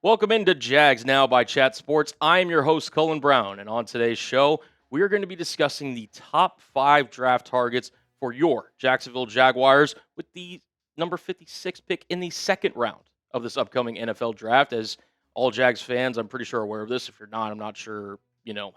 Welcome into Jags Now by Chat Sports. I am your host, Cullen Brown, and on today's show, we are going to be discussing the top 5 draft targets for your Jacksonville Jaguars with the number 56 pick in the second round of this upcoming NFL draft. As all Jags fans, I'm pretty sure are aware of this. If you're not, I'm not sure,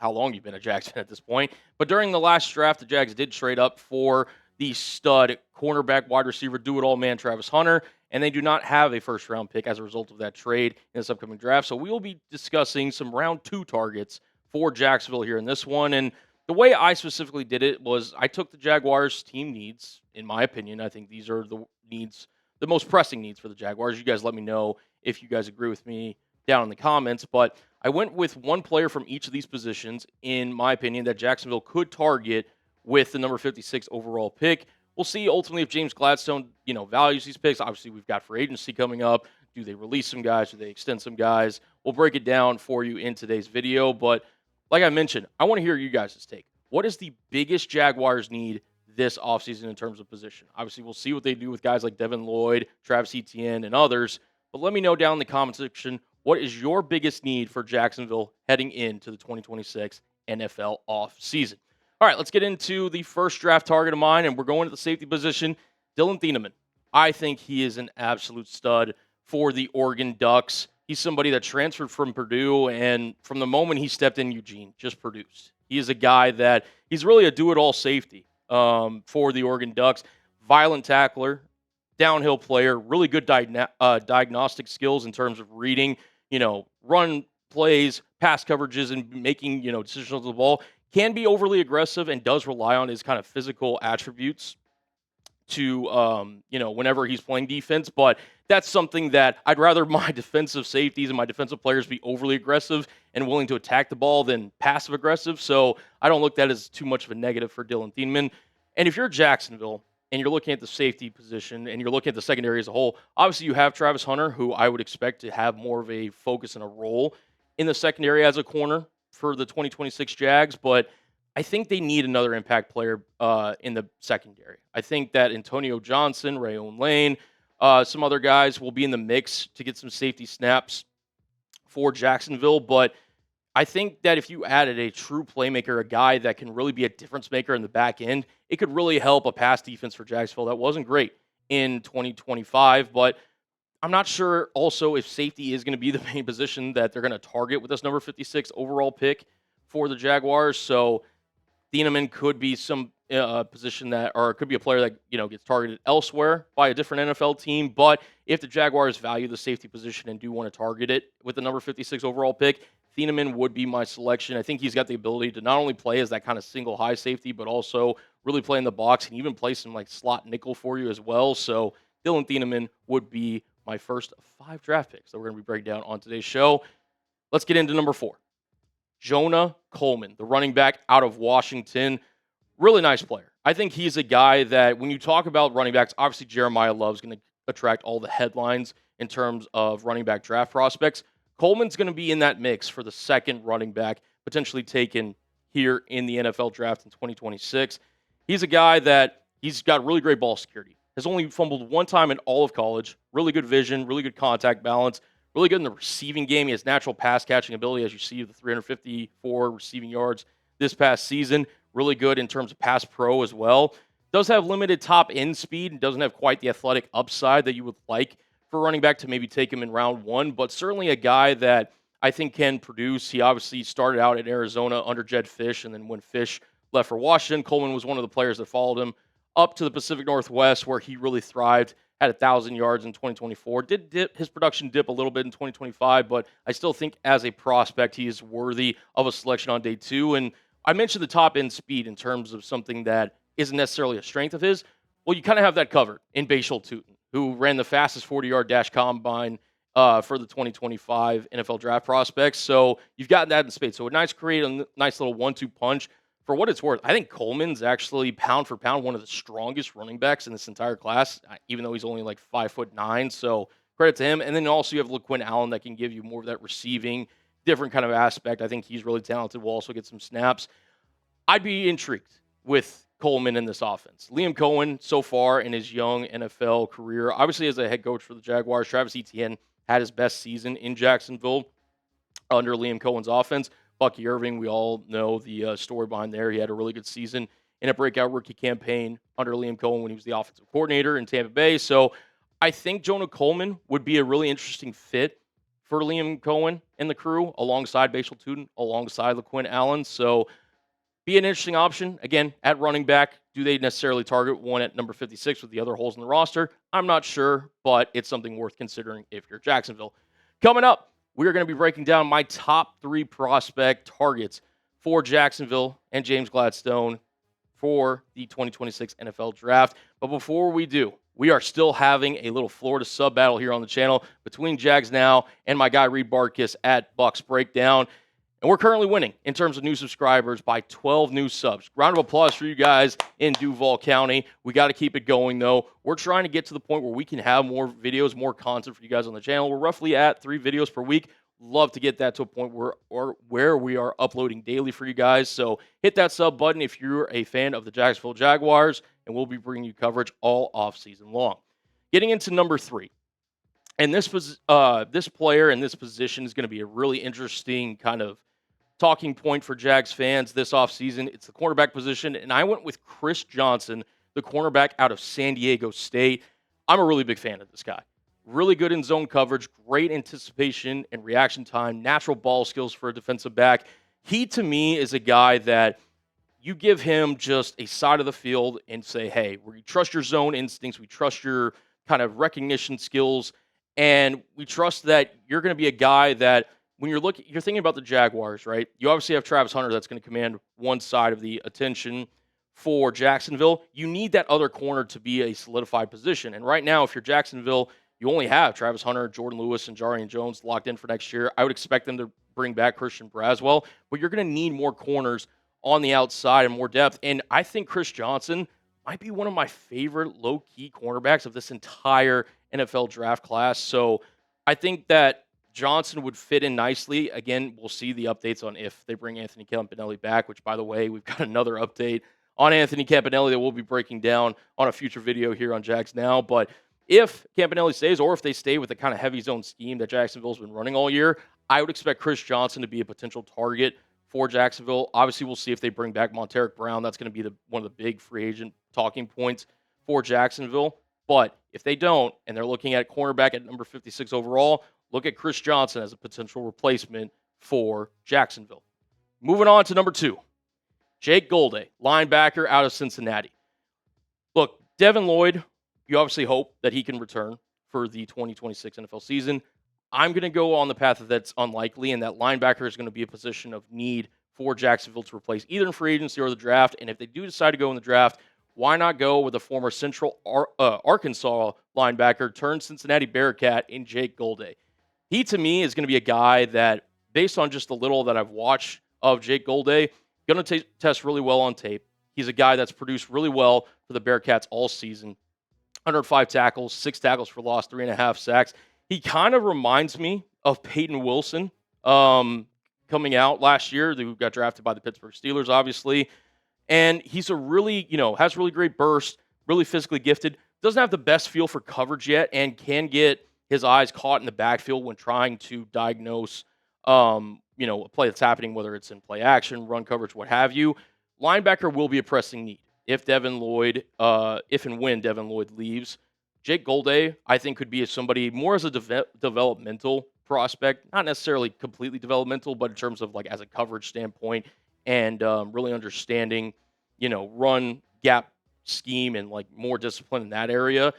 how long you've been a Jags fan at this point. But during the last draft, the Jags did trade up for the stud cornerback, wide receiver, do-it-all man Travis Hunter, and they do not have a first-round pick as a result of that trade in this upcoming draft. So we will be discussing some round 2 targets for Jacksonville here in this one. And the way I specifically did it was I took the Jaguars' team needs, in my opinion. I think these are the needs, the most pressing needs for the Jaguars. You guys let me know if you guys agree with me down in the comments. But I went with one player from each of these positions, in my opinion, that Jacksonville could target with the number 56 overall pick. We'll see ultimately if James Gladstone, values these picks. Obviously, we've got free agency coming up. Do they release some guys? Do they extend some guys? We'll break it down for you in today's video. But like I mentioned, I want to hear you guys' take. What is the biggest Jaguars need this offseason in terms of position? Obviously, we'll see what they do with guys like Devin Lloyd, Travis Etienne, and others. But let me know down in the comment section, what is your biggest need for Jacksonville heading into the 2026 NFL offseason? All right, let's get into the first draft target of mine, and we're going to the safety position, Dillon Thieneman. I think he is an absolute stud for the Oregon Ducks. He's somebody that transferred from Purdue, and from the moment he stepped in Eugene, just produced. He is a guy that he's really a do-it-all safety for the Oregon Ducks. Violent tackler, downhill player, really good diagnostic skills in terms of reading, run plays, pass coverages, and making, decisions on the ball. Can be overly aggressive and does rely on his kind of physical attributes to, whenever he's playing defense. But that's something that I'd rather my defensive safeties and my defensive players be overly aggressive and willing to attack the ball than passive aggressive. So I don't look at that as too much of a negative for Dillon Thieneman. And if you're Jacksonville and you're looking at the safety position and you're looking at the secondary as a whole, obviously you have Travis Hunter, who I would expect to have more of a focus and a role in the secondary as a corner for the 2026 Jags, but I think they need another impact player in the secondary. I think that Antonio Johnson, Rayon Lane, some other guys will be in the mix to get some safety snaps for Jacksonville, but I think that if you added a true playmaker, a guy that can really be a difference maker in the back end, it could really help a pass defense for Jacksonville that wasn't great in 2025, but I'm not sure also if safety is going to be the main position that they're going to target with this number 56 overall pick for the Jaguars. So Thieneman could be some position that, or it could be a player that, gets targeted elsewhere by a different NFL team. But if the Jaguars value the safety position and do want to target it with the number 56 overall pick, Thieneman would be my selection. I think he's got the ability to not only play as that kind of single high safety, but also really play in the box and even play some like slot nickel for you as well. So Dillon Thieneman would be my first of 5 draft picks that we're going to be breaking down on today's show. Let's get into number 4. Jonah Coleman, the running back out of Washington. Really nice player. I think he's a guy that when you talk about running backs, obviously Jeremiah Love's going to attract all the headlines in terms of running back draft prospects. Coleman's going to be in that mix for the second running back potentially taken here in the NFL draft in 2026. He's a guy that he's got really great ball security. Has only fumbled one time in all of college. Really good vision, really good contact balance, really good in the receiving game. He has natural pass catching ability, as you see, the 354 receiving yards this past season. Really good in terms of pass pro as well. Does have limited top end speed and doesn't have quite the athletic upside that you would like for running back to maybe take him in round 1, but certainly a guy that I think can produce. He obviously started out at Arizona under Jed Fish, and then when Fish left for Washington, Coleman was one of the players that followed him up to the Pacific Northwest, where he really thrived, had 1,000 yards in 2024. Did dip his production dip a little bit in 2025, but I still think as a prospect, he is worthy of a selection on day 2. And I mentioned the top end speed in terms of something that isn't necessarily a strength of his. Well, you kind of have that covered in Bashal Tutin, who ran the fastest 40-yard dash combine for the 2025 NFL draft prospects. So you've gotten that in spades. So a nice little 1-2 punch. For what it's worth, I think Coleman's actually pound for pound one of the strongest running backs in this entire class, even though he's only like 5'9". So credit to him. And then also you have LaQuinn Allen that can give you more of that receiving, different kind of aspect. I think he's really talented. Will also get some snaps. I'd be intrigued with Coleman in this offense. Liam Cohen, so far in his young NFL career, obviously as a head coach for the Jaguars, Travis Etienne had his best season in Jacksonville under Liam Cohen's offense. Bucky Irving, we all know the story behind there. He had a really good season in a breakout rookie campaign under Liam Cohen when he was the offensive coordinator in Tampa Bay. So I think Jonah Coleman would be a really interesting fit for Liam Cohen and the crew, alongside Bashal Tootin, alongside LaQuinn Allen. So be an interesting option. Again, at running back, do they necessarily target one at number 56 with the other holes in the roster? I'm not sure, but it's something worth considering if you're Jacksonville. Coming up, we are going to be breaking down my top 3 prospect targets for Jacksonville and James Gladstone for the 2026 NFL Draft. But before we do, we are still having a little Florida sub battle here on the channel between Jags Now and my guy Reed Barkus at Bucks Breakdown. And we're currently winning in terms of new subscribers by 12 new subs. Round of applause for you guys in Duval County. We got to keep it going, though. We're trying to get to the point where we can have more videos, more content for you guys on the channel. We're roughly at 3 videos per week. Love to get that to a point where we are uploading daily for you guys. So hit that sub button if you're a fan of the Jacksonville Jaguars, and we'll be bringing you coverage all offseason long. Getting into number 3. And this player in this position is going to be a really interesting kind of talking point for Jags fans this offseason. It's the cornerback position, and I went with Chris Johnson, the cornerback out of San Diego State. I'm a really big fan of this guy. Really good in zone coverage, great anticipation and reaction time, natural ball skills for a defensive back. He, to me, is a guy that you give him just a side of the field and say, hey, we trust your zone instincts, we trust your kind of recognition skills, and we trust that you're going to be a guy that when you're thinking about the Jaguars, right? You obviously have Travis Hunter that's going to command one side of the attention for Jacksonville. You need that other corner to be a solidified position. And right now, if you're Jacksonville, you only have Travis Hunter, Jordan Lewis, and Jarian Jones locked in for next year. I would expect them to bring back Christian Braswell, but you're going to need more corners on the outside and more depth. And I think Chris Johnson might be one of my favorite low-key cornerbacks of this entire NFL draft class. So I think that Johnson would fit in nicely. Again, we'll see the updates on if they bring Anthony Campanelli back, which, by the way, we've got another update on Anthony Campanelli that we'll be breaking down on a future video here on Jags Now. But if Campanelli stays, or if they stay with the kind of heavy zone scheme that Jacksonville's been running all year, I would expect Chris Johnson to be a potential target for Jacksonville. Obviously, we'll see if they bring back Montaric Brown. That's going to be one of the big free agent talking points for Jacksonville. But if they don't, and they're looking at cornerback at number 56 overall, look at Chris Johnson as a potential replacement for Jacksonville. Moving on to number 2, Jake Golday, linebacker out of Cincinnati. Look, Devin Lloyd, you obviously hope that he can return for the 2026 NFL season. I'm going to go on the path that's unlikely, and that linebacker is going to be a position of need for Jacksonville to replace either in free agency or the draft. And if they do decide to go in the draft, why not go with a former Central Arkansas linebacker turned Cincinnati Bearcat in Jake Golday? He, to me, is going to be a guy that, based on just the little that I've watched of Jake Golday, going to test really well on tape. He's a guy that's produced really well for the Bearcats all season. 105 tackles, 6 tackles for loss, 3.5 sacks. He kind of reminds me of Peyton Wilson coming out last year, who got drafted by the Pittsburgh Steelers, obviously. And he's a really, has really great burst, really physically gifted. Doesn't have the best feel for coverage yet, and can get his eyes caught in the backfield when trying to diagnose, a play that's happening, whether it's in play action, run coverage, what have you. Linebacker will be a pressing need if and when Devin Lloyd leaves. Jake Golday, I think, could be somebody more as a developmental prospect, not necessarily completely developmental, but in terms of as a coverage standpoint and really understanding, run gap scheme and more discipline in that area.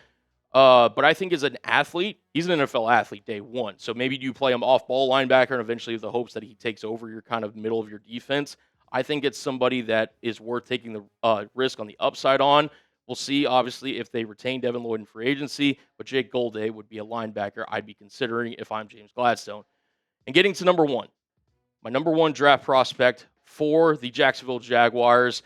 But I think as an athlete, he's an NFL athlete day one. So maybe you play him off-ball linebacker and eventually with the hopes that he takes over your kind of middle of your defense. I think it's somebody that is worth taking the risk on the upside on. We'll see, obviously, if they retain Devin Lloyd in free agency, but Jake Golday would be a linebacker I'd be considering if I'm James Gladstone. And getting to number 1, my number 1 draft prospect for the Jacksonville Jaguars.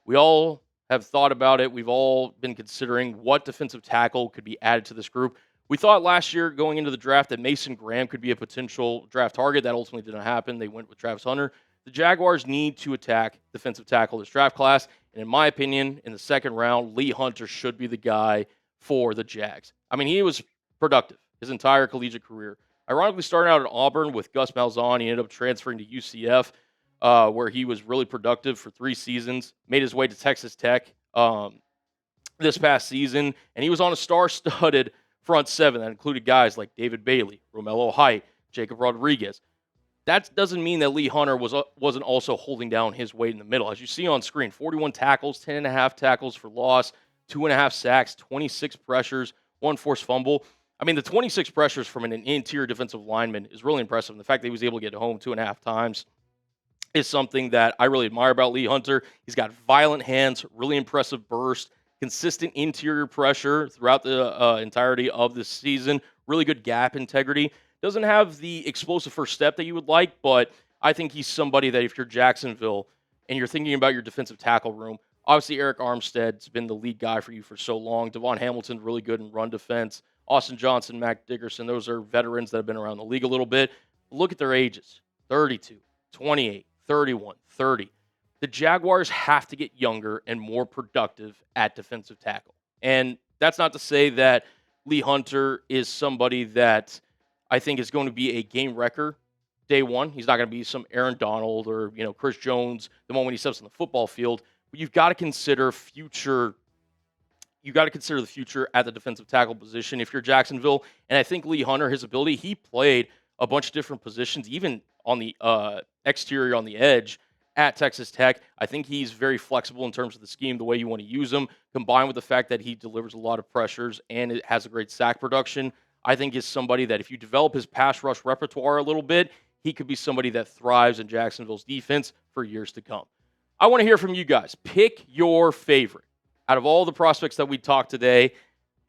We all have thought about it. We've all been considering what defensive tackle could be added to this group. We thought last year going into the draft that Mason Graham could be a potential draft target. That ultimately didn't happen. They went with Travis Hunter. The Jaguars need to attack defensive tackle this draft class. And in my opinion, in the second round, Lee Hunter should be the guy for the Jags. I mean, he was productive his entire collegiate career. Ironically, starting out at Auburn with Gus Malzahn, he ended up transferring to UCF, where he was really productive for 3 seasons. Made his way to Texas Tech this past season, and he was on a star-studded front seven that included guys like David Bailey, Romello Height, Jacob Rodriguez. That doesn't mean that Lee Hunter wasn't also holding down his weight in the middle. As you see on screen, 41 tackles, 10.5 tackles for loss, 2.5 sacks, 26 pressures, 1 forced fumble. I mean, the 26 pressures from an interior defensive lineman is really impressive. And the fact that he was able to get home 2.5 times is something that I really admire about Lee Hunter. He's got violent hands, really impressive burst, consistent interior pressure throughout the entirety of the season, really good gap integrity. Doesn't have the explosive first step that you would like, but I think he's somebody that if you're Jacksonville and you're thinking about your defensive tackle room, obviously Arik Armstead's been the lead guy for you for so long. Devon Hamilton, really good in run defense. Austin Johnson, Mac Dickerson, those are veterans that have been around the league a little bit. Look at their ages, 32, 28, 31, 30. The Jaguars have to get younger and more productive at defensive tackle. And that's not to say that Lee Hunter is somebody that I think is going to be a game wrecker day one. He's not going to be some Aaron Donald or, Chris Jones the moment he steps on the football field. But you've got to consider future. You got to consider the future at the defensive tackle position if you're Jacksonville. And I think Lee Hunter, his ability, he played a bunch of different positions, even on the exterior on the edge at Texas Tech. I think he's very flexible in terms of the scheme, the way you want to use him, combined with the fact that he delivers a lot of pressures and it has a great sack production. I think is somebody that if you develop his pass rush repertoire a little bit, he could be somebody that thrives in Jacksonville's defense for years to come. I want to hear from you guys. Pick your favorite. Out of all the prospects that we talked today,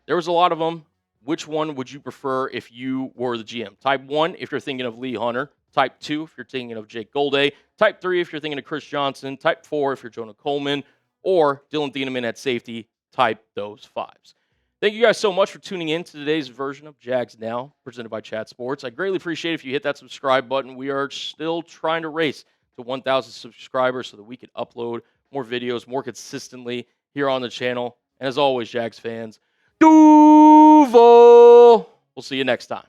there was a lot of them. Which one would you prefer if you were the GM? Type 1 if you're thinking of Lee Hunter. Type 2 if you're thinking of Jake Golday. Type 3 if you're thinking of Chris Johnson. Type 4 if you're Jonah Coleman. Or Dillon Thieneman at safety. Type those 5s. Thank you guys so much for tuning in to today's version of Jags Now, presented by Chat Sports. I greatly appreciate it if you hit that subscribe button. We are still trying to race to 1,000 subscribers so that we can upload more videos more consistently here on the channel. And as always, Jags fans, Duval! We'll see you next time.